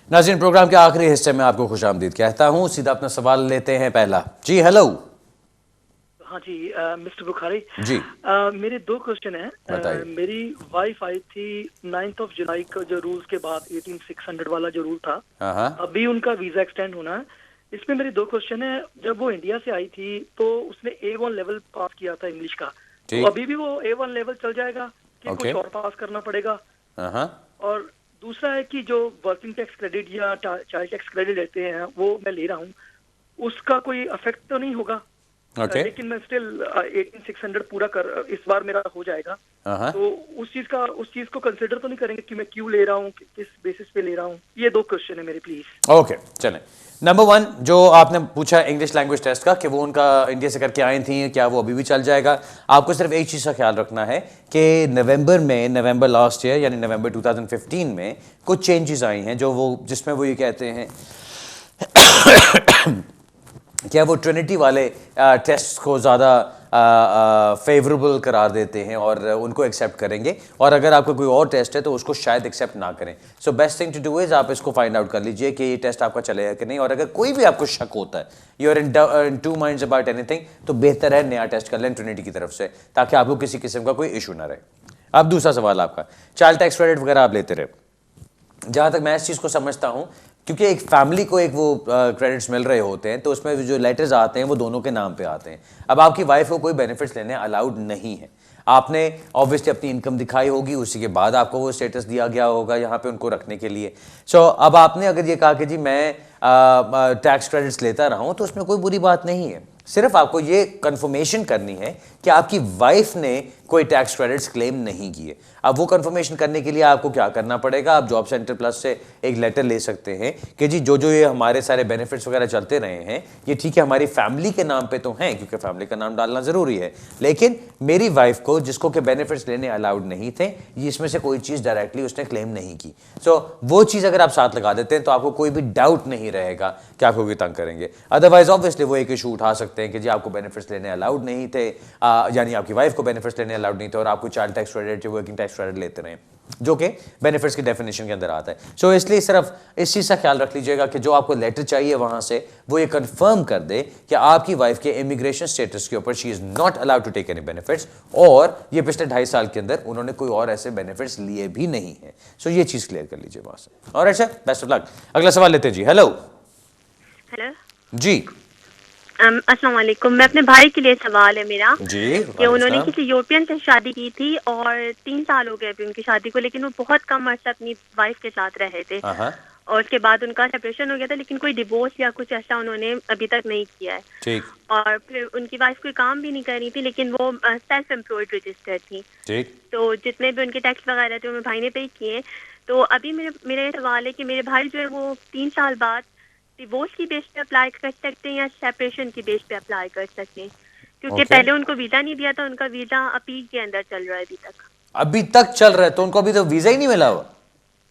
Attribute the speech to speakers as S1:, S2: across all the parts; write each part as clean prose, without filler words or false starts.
S1: नाज़रीन, प्रोग्राम के आखिरी हिस्से में आपको खुशामदीद कहता हूं। सीधा अपना सवाल लेते हैं। पहला जी, हेलो।
S2: हाँ जी, मिस्टर बुखारी
S1: जी
S2: मेरे दो क्वेश्चन हैं।
S1: बताइए।
S2: मेरी वाइफ आई थी 9th ऑफ जुलाई का, जो रूल्स के बाद 18600 वाला जो रूल था।
S1: हाँ हाँ।
S2: अभी उनका वीजा एक्सटेंड होना है। इसमें मेरे दो क्वेश्चन है। जब वो इंडिया से आई थी तो उसने A1 लेवल पास किया था इंग्लिश का, तो
S1: ठीक।
S2: अभी भी वो A1 लेवल चल जाएगा कि
S1: ओके।
S2: कुछ और पास करना पड़ेगा?
S1: हाँ हाँ।
S2: और दूसरा है कि जो वर्किंग टैक्स क्रेडिट या चाइल्ड टैक्स क्रेडिट लेते हैं वो मैं ले रहा हूँ, उसका कोई इफेक्ट तो नहीं होगा?
S1: ओके।
S2: लेकिन मैं स्टिल 18600 पूरा कर इस बार मेरा हो जाएगा।
S1: हाँ हाँ।
S2: तो उस चीज को कंसिडर तो नहीं करेंगे कि मैं क्यों ले रहा हूँ, किस बेसिस पे ले रहा हूँ? ये दो क्वेश्चन है मेरे, प्लीज।
S1: ओके, चलें। नंबर वन, जो आपने पूछा इंग्लिश लैंग्वेज टेस्ट का, कि वो उनका इंडिया से करके आई थी, क्या वो अभी भी चल जाएगा? आपको सिर्फ एक चीज़ का ख्याल रखना है कि नवंबर लास्ट ईयर यानी नवंबर 2015 में कुछ चेंजेस आई हैं, जो वो जिसमें वो ये कहते हैं क्या वो ट्रिनिटी वाले टेस्ट को ज़्यादा फेवरेबल करार देते हैं और उनको एक्सेप्ट करेंगे, और अगर आपका कोई और टेस्ट है तो उसको शायद एक्सेप्ट ना करें। So best thing to do is आप इसको फाइंड आउट कर लीजिए कि ये टेस्ट आपका चलेगा कि नहीं, और अगर कोई भी आपको शक होता है, you are in two minds about anything, तो बेहतर है नया टेस्ट कर लें ट्रिनिटी की तरफ से, ताकि आपको किसी किस्म का कोई इशू ना रहे। अब दूसरा सवाल आपका, चाइल्ड टैक्स क्रेडिट वगैरह आप लेते रहे। जहाँ तक मैं इस चीज़ को समझता हूँ, क्योंकि एक फैमिली को एक वो क्रेडिट्स मिल रहे होते हैं, तो उसमें जो लेटर्स आते हैं वो दोनों के नाम पे आते हैं। अब आपकी वाइफ को कोई बेनिफिट्स लेने अलाउड नहीं है। आपने ऑब्वियसली अपनी इनकम दिखाई होगी, उसी के बाद आपको वो स्टेटस दिया गया होगा यहाँ पे उनको रखने के लिए। सो अब आपने अगर ये कहा कि जी मैं टैक्स क्रेडिट्स लेता रहा हूँ, तो उसमें कोई बुरी बात नहीं है। सिर्फ आपको ये कंफर्मेशन करनी है कि आपकी वाइफ ने कोई टैक्स क्रेडिट्स क्लेम नहीं किए। अब वो कंफर्मेशन करने के लिए आपको क्या करना पड़ेगा? आप जॉब सेंटर प्लस से एक लेटर ले सकते हैं कि जी जो जो ये हमारे सारे बेनिफिट्स वगैरह चलते रहे हैं, ये ठीक है हमारी फैमिली के नाम पे तो हैं, क्योंकि फैमिली का नाम डालना ज़रूरी है, लेकिन मेरी वाइफ को जिसको के बेनिफिट्स लेने अलाउड नहीं थे, ये इसमें से कोई चीज़ डायरेक्टली उसने क्लेम नहीं की। सो वो चीज़ अगर आप साथ लगा देते हैं तो आपको कोई भी डाउट नहीं रहेगा कि आपको कोई तंग करेंगे। अदरवाइज ऑब्वियसली वो एक इशू उठा सकते हैं कि जी आपको बेनिफिट्स लेने अलाउड नहीं थे, यानी आपकी वाइफ को बेनिफिट्स लेने अलाउड नहीं थे, और आपको child tax credit, working tax credit लेते रहे, जो कि बेनिफिट्स की डेफिनेशन के अंदर आता है। सो इसलिए सिर्फ इस चीज़ का ख्याल रख लीजिएगा कि जो आपको लेटर चाहिए वहां से वो ये कंफर्म कर दे कि आपकी वाइफ के इमिग्रेशन स्टेटस के ऊपर she is not allowed to take any benefits, और ये पिछले 2.5 साल के अंदर उन्होंने कोई और ऐसे बेनिफिट्स लिए भी नहीं है। सो ये चीज़ क्लियर कर लीजिए वहां से। और अच्छा, बेस्ट ऑफ लक। अगला सवाल लेते हैं जी। हेलो।
S3: हेलो
S1: जी
S3: अस्सलाम वालेकुम। मैं अपने भाई के लिए सवाल है मेरा
S1: जी।
S3: कि उन्होंने किसी यूरोपियन से शादी की थी और 3 साल हो गए अभी उनकी शादी को, लेकिन वो बहुत कम अर्सा अपनी वाइफ के साथ रहे थे, और उसके बाद उनका सेपरेशन हो गया था, लेकिन कोई डिवोर्स या कुछ ऐसा उन्होंने अभी तक नहीं किया है।
S1: ठीक।
S3: और फिर उनकी वाइफ कोई काम भी नहीं कर रही थी, लेकिन वो सेल्फ एम्प्लॉयड रजिस्टर्ड थी।
S1: ठीक।
S3: तो जितने भी उनके टैक्स वगैरह थे वो मेरे भाई ने पे किए। तो अभी मेरा ये सवाल है कि मेरे भाई जो है वो 3 साल बाद डिवोर्स की बेस पे अप्लाई कर सकते हैं या सेपरेशन की बेस पे अप्लाई कर सकते हैं? क्योंकि पहले उनको वीजा नहीं दिया था, उनका वीजा अपील के अंदर चल रहा है अभी तक।
S1: अभी तक चल रहा है? तो उनको अभी तो वीजा ही नहीं मिला हुआ?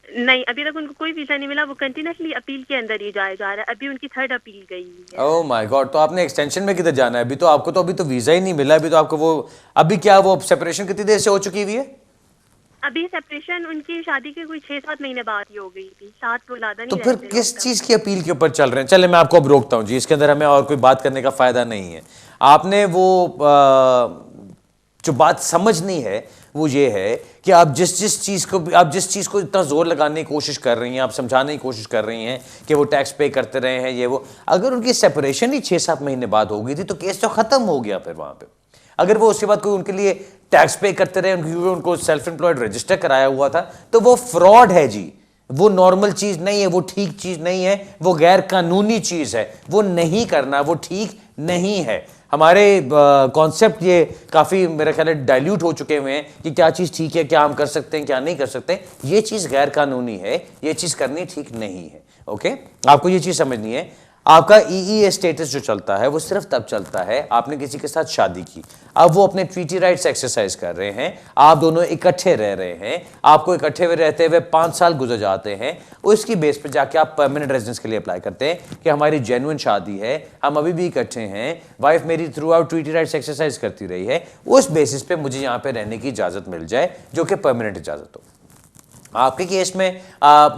S3: नहीं, अभी तक उनको कोई वीजा नहीं मिला, वो कंटिन्यूसली अपील के अंदर ही जाया जा रहा है। अभी उनकी 3rd अपील गई है।
S1: ओह माय गॉड, तो आपने एक्सटेंशन में किधर जाना है? अभी तो आपको अभी तो वीजा ही नहीं मिला। अभी तो आपको वो अभी क्या वो सेपरेशन कितनी देर से हो चुकी हुई है?
S3: अभी सेपरेशन उनकी शादी के कोई 6-7 महीने बाद ही हो गई थी, साथ वो ज्यादा
S1: तो
S3: नहीं
S1: फिर
S3: रहते
S1: किस
S3: लोग।
S1: चीज की अपील के ऊपर चल रहे हैं? चले मैं आपको अब रोकता हूं जी, इसके अंदर हमें और कोई बात करने का फायदा नहीं है। आपने वो जो बात समझनी है वो ये है कि आप जिस चीज़ को इतना जोर लगाने की कोशिश कर रही हैं, आप समझाने की कोशिश कर रही हैं कि वो टैक्स पे करते रहे हैं ये वो, अगर उनकी सेपरेशन ही 6-7 महीने बाद हो गई थी तो केस तो खत्म हो गया फिर वहां पे। अगर वो उसके बाद कोई उनके लिए टैक्स पे करते रहे, उनको सेल्फ एम्प्लॉयड रजिस्टर कराया हुआ था, तो वो फ्रॉड है जी। वो नॉर्मल चीज नहीं है, वो ठीक चीज नहीं है, वो गैर कानूनी चीज है। वो नहीं करना, वो ठीक नहीं है। हमारे कॉन्सेप्ट ये काफ़ी मेरा ख्याल है डाइल्यूट हो चुके हुए हैं कि क्या चीज़ ठीक है, क्या हम कर सकते हैं, क्या नहीं कर सकते। ये चीज़ गैर कानूनी है, ये चीज़ करनी ठीक नहीं है। ओके, आपको ये चीज़ समझनी है। आपका ईईए स्टेटस जो चलता है वो सिर्फ तब चलता है आपने किसी के साथ शादी की, अब वो अपने ट्रीटी राइट्स एक्सरसाइज कर रहे हैं, आप दोनों इकट्ठे रह रहे हैं, आपको इकट्ठे हुए रहते हुए 5 साल गुजर जाते हैं, उसकी बेस पे जाके आप परमानेंट रेजिडेंस के लिए अप्लाई करते हैं कि हमारी जेन्युइन शादी है, हम अभी भी इकट्ठे हैं, वाइफ मेरी through out treaty rights exercise करती रही है, उस बेसिस पे मुझे यहाँ पे रहने की इजाज़त मिल जाए जो कि परमानेंट इजाज़त हो। आपके केस में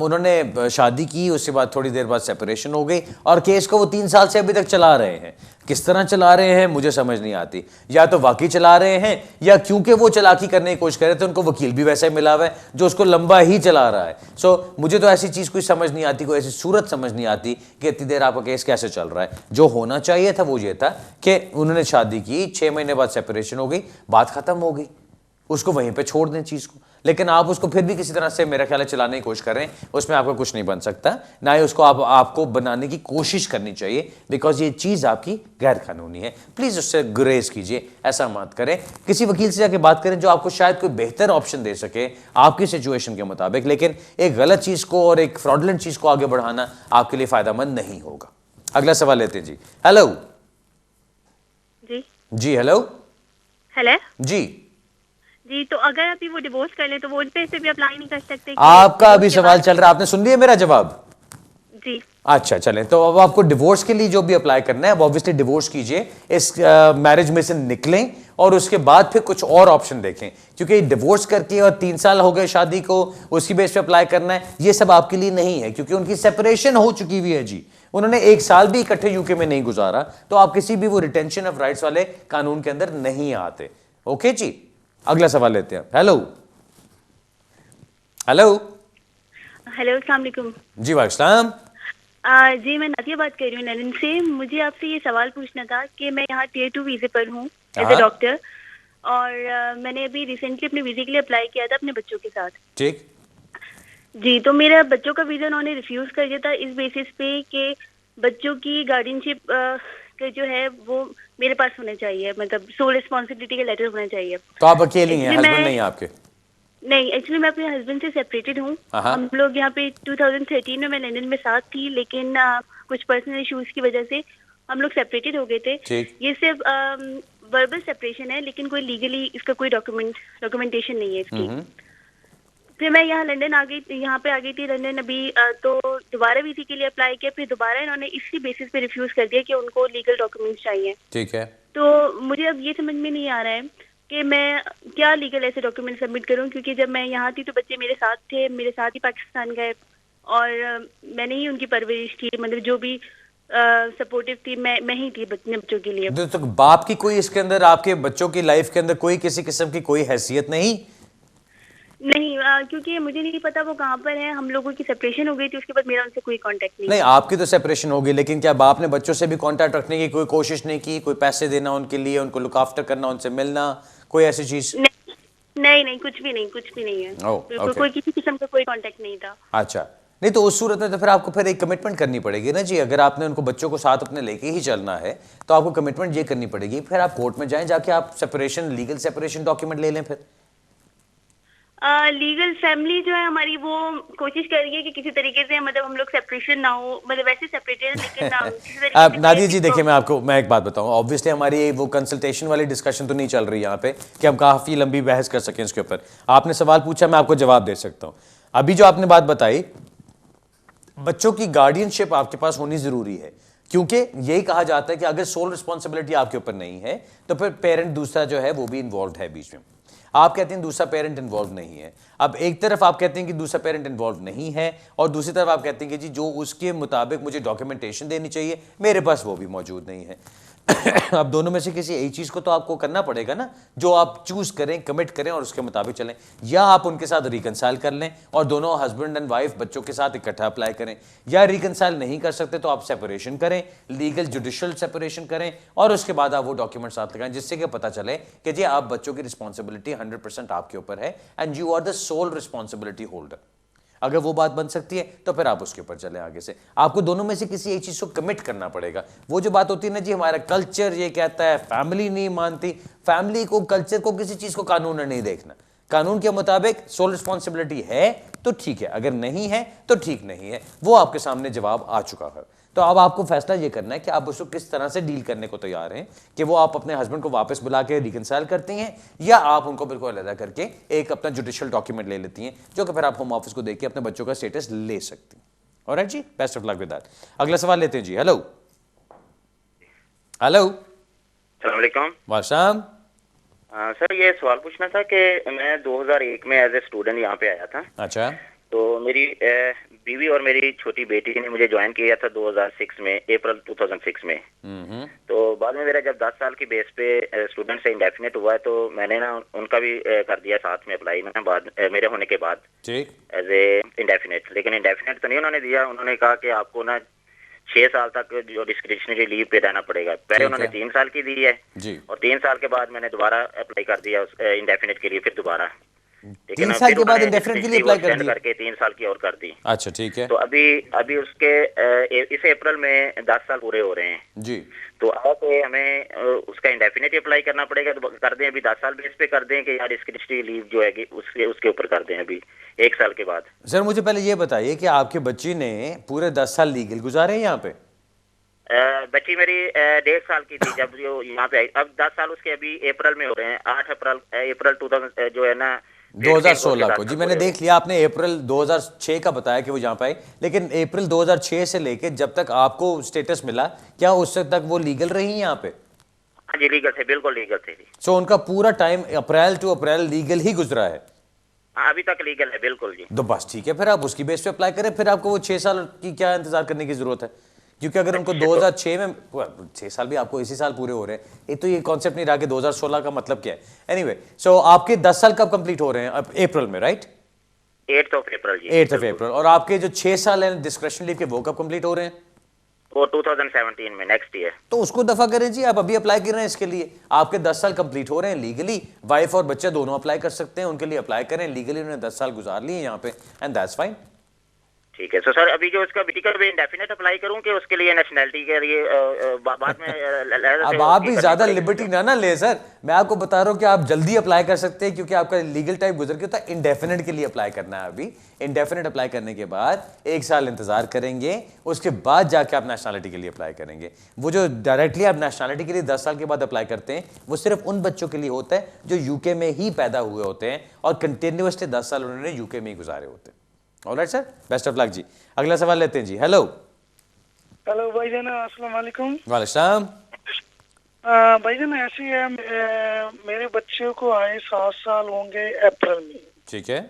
S1: उन्होंने शादी की, उसके बाद थोड़ी देर बाद सेपरेशन हो गई और केस को वो 3 साल से अभी तक चला रहे हैं। किस तरह चला रहे हैं मुझे समझ नहीं आती। या तो वाकई चला रहे हैं या क्योंकि वो चालाकी करने की कोशिश कर रहे थे उनको वकील भी वैसा ही मिला हुआ है जो उसको लंबा ही चला रहा है। सो मुझे तो ऐसी चीज़ कोई समझ नहीं आती, कोई ऐसी सूरत समझ नहीं आती कि इतनी देर आपका केस कैसे चल रहा है। जो होना चाहिए था वो ये था कि उन्होंने शादी की, 6 महीने बाद सेपरेशन हो गई, बात खत्म हो गई, उसको वहीं पे छोड़ दें चीज़ को। लेकिन आप उसको फिर भी किसी तरह से मेरा ख्याल है चलाने की कोशिश कर रहे हैं, उसमें आपका कुछ नहीं बन सकता, ना ही उसको आपको बनाने की कोशिश करनी चाहिए, बिकॉज ये चीज़ आपकी गैर कानूनी है। प्लीज़ उससे गुरेज कीजिए, ऐसा मत करें। किसी वकील से जाके बात करें जो आपको शायद कोई बेहतर ऑप्शन दे सके आपकी सिचुएशन के मुताबिक, लेकिन एक गलत चीज़ को और एक फ्रॉडलेंट चीज़ को आगे बढ़ाना आपके लिए फ़ायदेमंद नहीं होगा। अगला सवाल लेते हैं जी। हेलो जी। हेलो जी।
S3: जी, तो अगर अभी वो डिवोर्स कर ले तो वो पे से भी अप्लाई नहीं कर सकते?
S1: आपका अभी सवाल चल रहा है, आपने सुन लिया मेरा जवाब?
S3: जी।
S1: अच्छा चलें, तो अब आपको डिवोर्स के लिए जो भी अप्लाई करना है अब ऑब्वियसली डिवोर्स कीजिए, इस मैरिज में से निकलें और उसके बाद फिर कुछ और ऑप्शन देखें, क्योंकि डिवोर्स करके और 3 साल हो गए शादी को उसकी बेस पे अप्लाई करना है, ये सब आपके लिए नहीं है, क्योंकि उनकी सेपरेशन हो चुकी हुई है जी। उन्होंने 1 साल भी इकट्ठे यूके में नहीं गुजारा, तो आप किसी भी वो रिटेंशन ऑफ राइट्स वाले कानून के अंदर नहीं आते। ओके जी, अगला सवाल लेते हैं। हेलो
S3: अस्सलाम वालेकुम।
S1: जी वालेकुम।
S3: जी, मैं नादिया बात कर रही हूँ नैलन से। मुझे आपसे ये सवाल पूछना था कि मैं यहाँ Tier 2 वीजे पर हूँ एज ए डॉक्टर, और मैंने अभी रिसेंटली अपने वीजे के लिए अप्लाई किया था अपने बच्चों के साथ।
S1: ठीक
S3: जी, तो मेरा बच्चों का वीजा उन्होंने रिफ्यूज कर दिया था इस बेसिस पे कि बच्चों की गार्डियनशिप का जो है वो मेरे पास होना चाहिए, मतलब सोल रिस्पॉन्सिबिलिटी का लेटर होना चाहिए।
S1: तो आप अकेली हैं, हस्बैंड नहीं आपके?
S3: नहीं, एक्चुअली मैं अपने हस्बैंड से सेपरेटेड हूँ। हम लोग यहाँ पे 2013 में मैं लंदन में साथ थी, लेकिन कुछ पर्सनल इश्यूज की वजह से हम लोग सेपरेटेड हो गए थे। ये सिर्फ वर्बल सेपरेशन है, लेकिन कोई लीगली इसका कोई डॉक्यूमेंटेशन नहीं है इसकी। फिर मैं यहाँ लंदन आ गई, यहाँ पे आ गई थी लंदन अभी, तो दोबारा वीजा के लिए अप्लाई किया, फिर दोबारा इन्होंने इसी बेसिस पे रिफ्यूज कर दिया कि उनको लीगल डॉक्यूमेंट्स चाहिए।
S1: ठीक है।
S3: तो मुझे अब ये समझ में नहीं आ रहा है कि मैं क्या लीगल ऐसे डॉक्यूमेंट सबमिट करूं, क्योंकि जब मैं यहाँ थी तो बच्चे मेरे साथ थे, मेरे साथ ही पाकिस्तान गए और मैंने ही उनकी परवरिश की, मतलब जो भी सपोर्टिव थी मैं ही थी अपने बच्चों के लिए।
S1: तो बाप की कोई इसके अंदर आपके बच्चों की लाइफ के अंदर कोई किसी किस्म की कोई हैसियत नहीं?
S3: नहीं, क्योंकि मुझे नहीं पता वो कहाँ पर है। हम लोगों की सेपरेशन हो गई थी, उसके बाद मेरा उनसे कोई कांटेक्ट नहीं।
S1: नहीं, आपकी तो सेपरेशन हो गई, लेकिन क्या बाप ने बच्चों से भी कांटेक्ट रखने की कोई कोशिश नहीं की? कोई पैसे देना उनके लिए, उनको लुक आफ्टर करना, उनसे मिलना, कोई ऐसी चीज?
S3: नहीं, कुछ भी नहीं है। बिल्कुल कोई किसी किस्म का कोई कांटेक्ट नहीं था।
S1: अच्छा, नहीं तो उस सूरत में तो फिर आपको फिर एक कमिटमेंट करनी पड़ेगी ना जी। अगर आपने उनको बच्चों को साथ अपने लेके ही चलना है तो आपको कमिटमेंट ये करनी पड़ेगी, फिर आप कोर्ट में जाएं, जाके आप सेपरेशन लीगल सेपरेशन डॉक्यूमेंट ले लें। फिर
S3: लीगल फैमिली जो है हमारी वो कोशिश कर रही है कि किसी तरीके से मतलब हम लोग सेपरेशन ना हो, मतलब वैसे सेपरेटेड लेकिन
S1: आप नादिया जी देखिए, मैं एक बात बताऊं, ऑब्वियसली हमारी वो कंसल्टेशन वाली डिस्कशन तो नहीं चल रही यहाँ पे कि हम काफ़ी लंबी बहस कर सकें इसके ऊपर। आपने सवाल पूछा, मैं आपको जवाब दे सकता हूँ। अभी जो आपने बात बताई, बच्चों की गार्डियनशिप आपके पास होनी ज़रूरी है, क्योंकि यही कहा जाता है कि अगर सोल रिस्पॉन्सिबिलिटी आपके ऊपर नहीं है तो फिर पेरेंट दूसरा जो है वो भी इन्वॉल्व है बीच में। आप कहते हैं दूसरा पेरेंट इन्वॉल्व नहीं है। अब एक तरफ आप कहते हैं कि दूसरा पेरेंट इन्वॉल्व नहीं है और दूसरी तरफ आप कहते हैं कि जी जो उसके मुताबिक मुझे डॉक्यूमेंटेशन देनी चाहिए मेरे पास वो भी मौजूद नहीं है। अब दोनों में से किसी एक चीज़ को तो आपको करना पड़ेगा ना, जो आप चूज करें, कमिट करें और उसके मुताबिक चलें। या आप उनके साथ रिकनसाइल कर लें और दोनों हस्बैंड एंड वाइफ बच्चों के साथ इकट्ठा अप्लाई करें, या रिकनसाइल नहीं कर सकते तो आप सेपरेशन करें, लीगल जुडिशियल सेपरेशन करें और उसके बाद आप वो डॉक्यूमेंट साथ लगाएं, जिससे कि पता चले कि जी आप बच्चों की रिस्पॉन्सिबिलिटी 100% आपके ऊपर है and you are the sole responsibility holder. अगर वो बात बन सकती है तो फिर आप उसके ऊपर चलें आगे से। आपको दोनों में से किसी एक चीज़ को कमिट करना पड़ेगा। वो जो बात होती है ना जी, हमारा कल्चर ये कहता है, फैमिली नहीं मानती, फैमिली को, कल्चर को, किसी चीज़ को कानून नहीं देखना। कानून के मुताबिक सोल रिस्पॉन्सिबिलिटी है तो ठीक है, अगर नहीं है तो ठीक नहीं है। वो आपके सामने जवाब आ चुका है। तो अब आपको फैसला ये करना है कि आप उसको किस तरह से डील करने को तैयार हैं, कि वो आप अपने हस्बैंड को वापस बुला के रिकनसाइल करती हैं या आप उनको बिल्कुल अलग करके एक अपना जुडिशियल डॉक्यूमेंट ले लेती हैं, जो कि फिर आप होम ऑफिस को देख के अपने बच्चों का स्टेटस ले सकती हैं। ऑलराइट जी, best of luck with that. अगला सवाल लेते हैं जी। हेलो
S4: अस्सलाम वालेकुम।
S1: वालेकुम।
S4: सर ये सवाल पूछना था कि मैं 2001 में एज ए स्टूडेंट यहाँ पे आया था।
S1: अच्छा।
S4: तो मेरी बीवी और मेरी छोटी बेटी ने मुझे ज्वाइन किया था 2006 में, अप्रैल 2006 में। तो बाद में मेरा जब 10 साल की बेस पे स्टूडेंट से इंडेफिनेट हुआ है, तो मैंने ना उनका भी कर दिया साथ में अप्लाई ना, बाद मेरे होने के बाद
S1: ठीक,
S4: एज ए इंडेफिनेट। लेकिन इंडेफिनेट तो नहीं उन्होंने दिया, उन्होंने कहा कि आपको ना 6 साल तक जो डिस्क्रिप्शनरी लीव पे रहना पड़ेगा। पहले उन्होंने 3 साल की दी है
S1: जी।
S4: और 3 साल के बाद मैंने दोबारा अप्लाई कर दिया इंडेफिनेट के लिए, फिर दोबारा।
S1: 3 साल के बाद इंडेफिनेट के लिए अप्लाई कर दिया
S4: करके 3 साल की और कर दी।
S1: अच्छा ठीक है।
S4: तो अभी उसके इस अप्रैल में 10 साल पूरे हो रहे हैं
S1: जी।
S4: तो अब हमें उसका इंडेफिनेट अप्लाई करना पड़ेगा। तो कर दें अभी 10 साल बेस पे कर दें कि यार डिस्क्रिप्शनरी लीव जो है उसके ऊपर कर दें अभी 1 साल के बाद।
S1: सर मुझे पहले ये बताइए कि आपके बच्ची ने पूरे 10 साल लीगल गुजारे हैं यहाँ पे?
S4: बच्ची मेरी 1.5 साल की थी जब जो यहाँ पे आई। अब 10 साल उसके अभी अप्रैल में हो रहे हैं, 8 अप्रैल 2000 जो है ना
S1: 2016 को। जी मैंने देख लिया, आपने अप्रैल 2006 का बताया कि वो यहाँ पे आई, लेकिन अप्रैल 2006 से लेके जब तक आपको स्टेटस मिला, क्या उससे तक वो लीगल रही यहाँ पे?
S4: हाँ जी लीगल थे, बिल्कुल लीगल थे।
S1: सो उनका पूरा time April to April legal ही गुजरा है?
S4: हाँ अभी तक लीगल है, बिल्कुल जी।
S1: तो बस ठीक है, फिर आप उसकी बेस पे अप्लाई करें, फिर आपको वो 6 साल की क्या इंतजार करने की जरूरत है? क्योंकि अगर उनको 2006 में 6 साल भी आपको इसी साल पूरे हो रहे हैं, ये तो ये कॉन्सेप्ट नहीं रहा कि 2016 का मतलब क्या है। एनीवे, सो आपके 10 साल कब कंप्लीट हो रहे हैं? अब अप्रैल में, राइट?
S4: 8th ऑफ अप्रैल जी।
S1: 8th of April. और आपके जो 6 साल हैं डिस्क्रिप्शन लीव के, वो कब कंप्लीट हो रहे हैं?
S4: वो 2017 में, नेक्स्ट ईयर।
S1: तो उसको दफा करें जी, आप अभी अप्लाई कर रहे हैं इसके लिए, आपके 10 साल कंप्लीट हो रहे हैं लीगली, वाइफ और बच्चे दोनों अप्लाई कर सकते हैं, उनके लिए अप्लाई करें लीगली, उन्होंने 10 साल गुजार लिए यहाँ पे, एंड दैट्स फाइन।
S4: ठीक है। सो सर अभी जो उसका बेटी का इंडेफिनेट अप्लाई करूं कि उसके लिए नेशनैलिटी के लिए बाद में
S1: अब आप भी ज्यादा लिबर्टी ना ले सर, मैं आपको बता रहा हूँ कि आप जल्दी अप्लाई कर सकते हैं क्योंकि आपका लीगल टाइम गुजर गया था। इंडेफिनेट के लिए अप्लाई करना है अभी, इंडेफिनेट अप्लाई करने के बाद 1 साल इंतजार करेंगे, उसके बाद जाके आप नेशनैलिटी के लिए अप्लाई करेंगे। वो जो डायरेक्टली आप नेशनैलिटी के लिए 10 साल के बाद अप्लाई करते हैं, वो सिर्फ उन बच्चों के लिए होता है जो यूके में ही पैदा हुए होते हैं और कंटिन्यूअसली 10 साल उन्होंने यूके में ही गुजारे होते हैं। Alright sir, best of luck जी। अगला सवाल लेते हैं जी। हेलो
S2: भाईजान, अस्सलाम वालेकुम।
S1: वालेकुम।
S2: भाईजान ऐसे है, मेरे बच्चे को आए 7 साल होंगे अप्रैल में।
S1: ठीक है।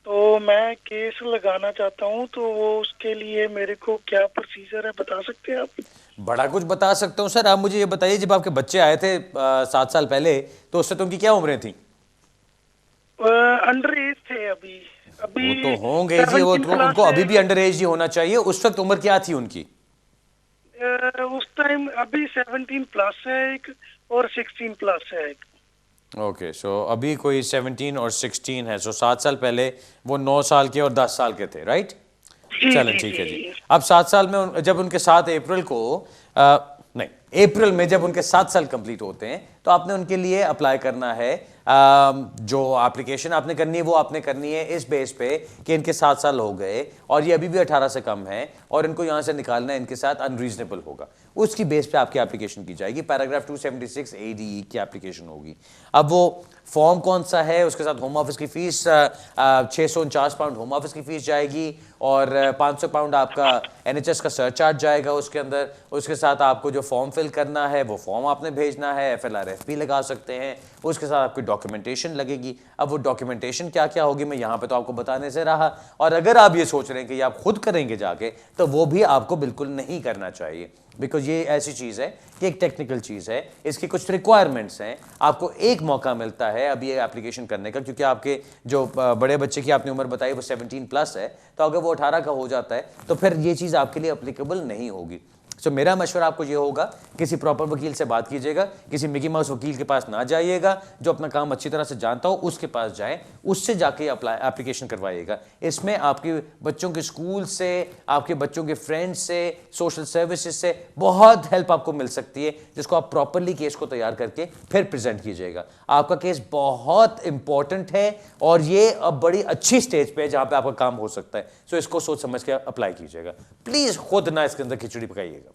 S2: तो मैं केस लगाना चाहता हूँ, तो वो उसके लिए मेरे को क्या प्रोसीजर है बता सकते हैं आप?
S1: बड़ा कुछ बता सकता हूँ सर। आप मुझे ये बताइए, जब आपके बच्चे आए थे 7 साल पहले, तो उससे तो उनकी क्या उम्रें थी?
S2: अंडर एज थे अभी।
S1: वो तो होंगे जी, वो तो उनको अभी भी अंडर एज ही होना चाहिए। उस वक्त उम्र क्या थी उनकी?
S2: उस टाइम अभी 17 प्लस है एक और 16 प्लस है एक।
S1: ओके, सो अभी कोई 17 और 16 है। सो 7 साल पहले वो 9 साल के और 10 साल के थे, राइट? चलें ठीक है जी। अब 7 साल में जब उनके 7 अप्रैल को नहीं, अप्रैल में जब उनके 7 साल कंप्लीट होते हैं, तो आपने उनके लिए अप्लाई करना है। जो एप्लीकेशन आपने करनी है वो आपने करनी है इस बेस पे कि इनके 7 साल हो गए और ये अभी भी 18 से कम है और इनको यहाँ से निकालना इनके साथ अनरीजनेबल होगा। उसकी बेस पे आपकी एप्लीकेशन की जाएगी। पैराग्राफ 276 ADE की एप्लीकेशन होगी। अब वो फॉर्म कौन सा है, उसके साथ होम ऑफिस की फीस 649 पाउंड होम ऑफिस की फीस जाएगी और 500 पाउंड आपका NHS का सरचार्ज जाएगा उसके अंदर। उसके साथ आपको जो फॉर्म फिल करना है वो फॉर्म आपने भेजना है, FLRFP लगा सकते हैं। उसके साथ आपकी डॉक्यूमेंटेशन लगेगी। अब वो डॉक्यूमेंटेशन क्या क्या होगी मैं यहाँ पे तो आपको बताने से रहा, और अगर आप ये सोच रहे हैं कि आप खुद करेंगे जाके, तो वो भी आपको बिल्कुल नहीं करना चाहिए, बिकॉज ये ऐसी चीज़ है कि एक टेक्निकल चीज़ है, इसकी कुछ रिक्वायरमेंट्स हैं। आपको एक मौका मिलता है अब ये एप्लीकेशन करने का, क्योंकि आपके जो बड़े बच्चे की आपने उम्र बताई वो 17 प्लस है, तो अगर वो 18 का हो जाता है तो फिर ये चीज़ आपके लिए अप्लीकेबल नहीं होगी। सो मेरा मशवरा आपको ये होगा, किसी प्रॉपर वकील से बात कीजिएगा, किसी मिकी माउस वकील के पास ना जाइएगा, जो अपना काम अच्छी तरह से जानता हो उसके पास जाएं, उससे जाके एप्लीकेशन करवाइएगा। इसमें आपके बच्चों के स्कूल से, आपके बच्चों के फ्रेंड्स से, सोशल सर्विसेज से बहुत हेल्प आपको मिल सकती है, जिसको आप प्रॉपरली केस को तैयार करके फिर प्रेजेंट कीजिएगा। आपका केस बहुत इंपॉर्टेंट है और ये अब बड़ी अच्छी स्टेज पे है जहां पे आपका काम हो सकता है। सो इसको सोच समझ के अप्लाई कीजिएगा। प्लीज खुद ना इसके अंदर खिचड़ी पकाइएगा।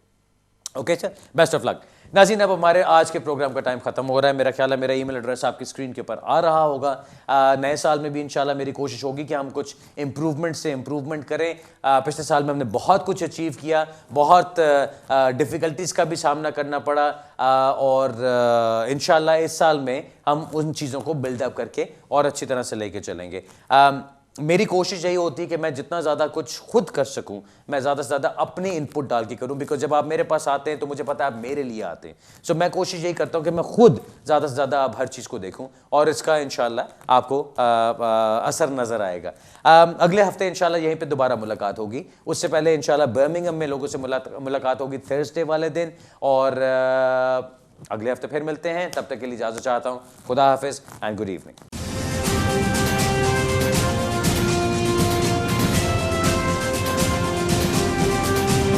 S1: Okay sir, best of luck. नाज़रीन, अब हमारे आज के प्रोग्राम का टाइम ख़त्म हो रहा है। मेरा ख्याल है मेरा ईमेल एड्रेस आपकी स्क्रीन के ऊपर आ रहा होगा। नए साल में भी इंशाल्लाह मेरी कोशिश होगी कि हम कुछ इम्प्रूवमेंट से इम्प्रूवमेंट करें। पिछले साल में हमने बहुत कुछ अचीव किया, बहुत डिफ़िकल्टीज़ का भी सामना करना पड़ा, और इंशाल्लाह इस साल में हम उन चीज़ों को बिल्डअप करके और अच्छी तरह से लेके चलेंगे। मेरी कोशिश यही होती है कि मैं जितना ज़्यादा कुछ खुद कर सकूं, मैं ज़्यादा से ज़्यादा अपने इनपुट डाल के करूं, बिकॉज जब आप मेरे पास आते हैं तो मुझे पता है आप मेरे लिए आते हैं। सो मैं कोशिश यही करता हूं कि मैं खुद ज़्यादा से ज़्यादा अब हर चीज़ को देखूं, और इसका इंशाल्लाह आपको असर नज़र आएगा। अगले हफ्ते इंशाल्लाह यहीं पे दोबारा मुलाकात होगी। उससे पहले इंशाल्लाह बर्मिंघम में लोगों से मुलाकात होगी थर्सडे वाले दिन, और अगले हफ्ते फिर मिलते हैं। तब तक के लिए इजाज़त चाहता हूँ। खुदा हाफिज़ एंड गुड इवनिंग।